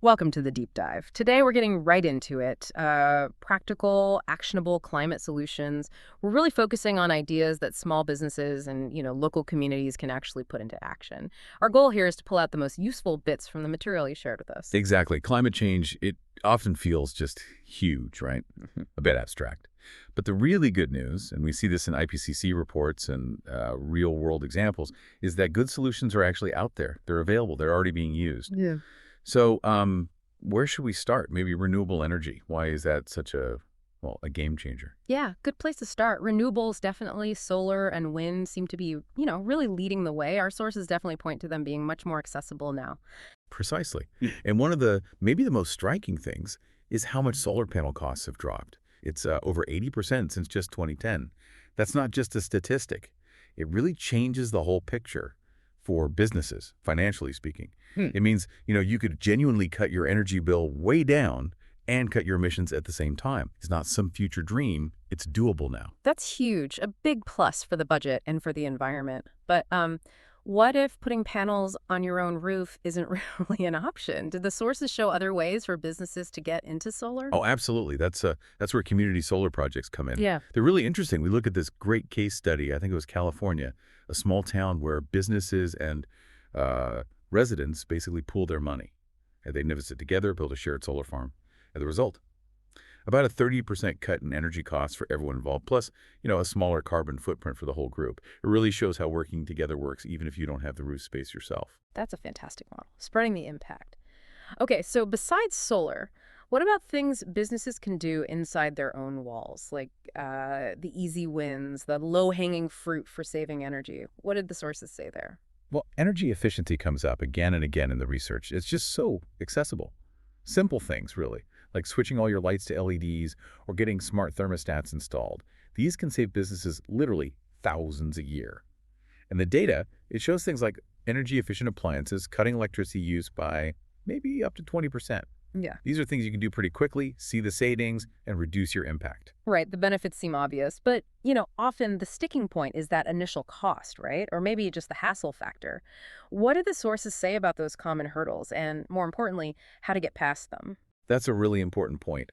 Welcome to the deep dive. Today we're getting right into it. Practical, actionable climate solutions. We're really focusing on ideas that small businesses and, local communities can actually put into action. Our goal here is to pull out the most useful bits from the material you shared with us. Exactly. Climate change, it often feels just huge, right? Mhm. A bit abstract. But the really good news, and we see this in IPCC reports and real world examples, is that good solutions are actually out there. They're available. They're already being used. Yeah. So where should we start? Maybe renewable energy. Why is that such a game changer? Yeah, good place to start. Renewables, definitely solar and wind seem to be, really leading the way. Our sources definitely point to them being much more accessible now. Precisely. And one of the, maybe the most striking things is how much solar panel costs have dropped. It's over 80% since just 2010. That's not just a statistic. It really changes the whole picture for businesses, financially speaking. Hmm. It means, you could genuinely cut your energy bill way down and cut your emissions at the same time. It's not some future dream. It's doable now. That's huge, a big plus for the budget and for the environment. But what if putting panels on your own roof isn't really an option? Did the sources show other ways for businesses to get into solar? Oh, absolutely. That's where community solar projects come in. Yeah. They're really interesting. We look at this great case study. I think it was California, a small town where businesses and residents basically pool their money. And they invested together, build a shared solar farm. And the result, about a 30% cut in energy costs for everyone involved, plus, a smaller carbon footprint for the whole group. It really shows how working together works, even if you don't have the roof space yourself. That's a fantastic model, spreading the impact. Okay, so besides solar, what about things businesses can do inside their own walls, like the easy wins, the low-hanging fruit for saving energy? What did the sources say there? Well, energy efficiency comes up again and again in the research. It's just so accessible. Simple things, really, like switching all your lights to LEDs or getting smart thermostats installed. These can save businesses literally thousands a year. And the data, it shows things like energy-efficient appliances cutting electricity use by maybe up to 20%. Yeah. These are things you can do pretty quickly, see the savings, and reduce your impact. Right, the benefits seem obvious, but, often the sticking point is that initial cost, right? Or maybe just the hassle factor. What do the sources say about those common hurdles and, more importantly, how to get past them? That's a really important point.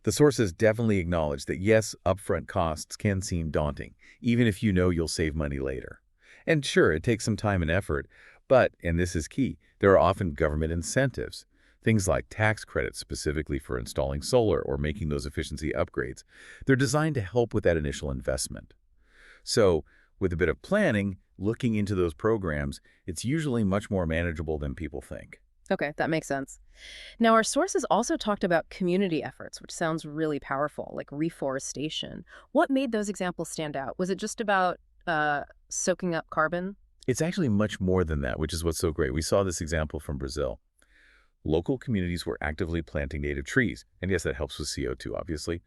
The sources definitely acknowledge that yes, upfront costs can seem daunting, even if you know you'll save money later. And sure, it takes some time and effort, but, and this is key, there are often government incentives. Things like tax credits specifically for installing solar or making those efficiency upgrades. They're designed to help with that initial investment. So, with a bit of planning, looking into those programs, it's usually much more manageable than people think. Okay, that makes sense. Now, our sources also talked about community efforts, which sounds really powerful, like reforestation. What made those examples stand out? Was it just about soaking up carbon? It's actually much more than that, which is what's so great. We saw this example from Brazil. Local communities were actively planting native trees. And yes, that helps with CO2, obviously.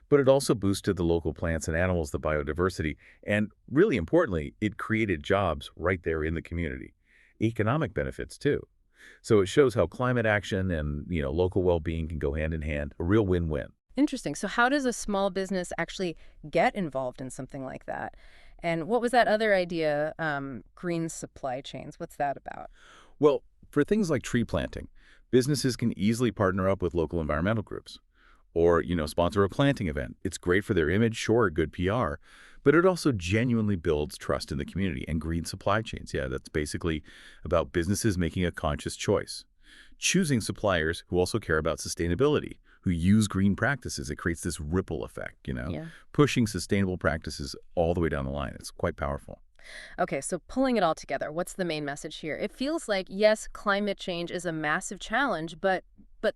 But it also boosted the local plants and animals, the biodiversity. And really importantly, it created jobs right there in the community. Economic benefits, too. So it shows how climate action and, local well-being can go hand in hand, a real win-win. Interesting. So, how does a small business actually get involved in something like that? And what was that other idea, green supply chains? What's that about? Well, for things like tree planting, businesses can easily partner up with local environmental groups or, sponsor a planting event. It's great for their image, sure, good PR, but it also genuinely builds trust in the community and green supply chains. Yeah, that's basically about businesses making a conscious choice, choosing suppliers who also care about sustainability, who use green practices. It creates this ripple effect, Yeah. pushing sustainable practices all the way down the line. It's quite powerful. Okay, so pulling it all together, what's the main message here? It feels like, yes, climate change is a massive challenge, but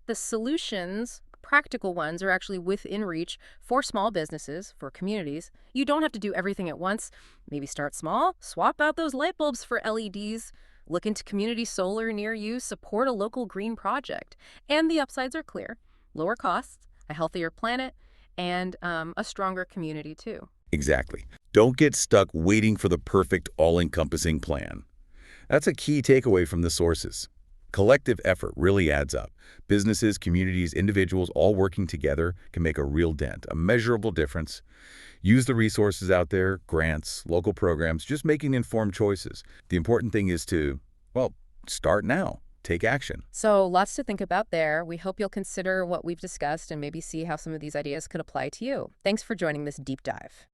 the solutions, practical ones, are actually within reach for small businesses, for communities. You don't have to do everything at once. Maybe start small, swap out those light bulbs for LEDs, look into community solar near you, support a local green project. And the upsides are clear: lower costs, a healthier planet, and a stronger community, too. Exactly. Don't get stuck waiting for the perfect all-encompassing plan. That's a key takeaway from the sources. Collective effort really adds up. Businesses, communities, individuals all working together can make a real dent, a measurable difference. Use the resources out there, grants, local programs, just making informed choices. The important thing is to, well, start now. take action. So lots to think about there. We hope you'll consider what we've discussed and maybe see how some of these ideas could apply to you. Thanks for joining this deep dive.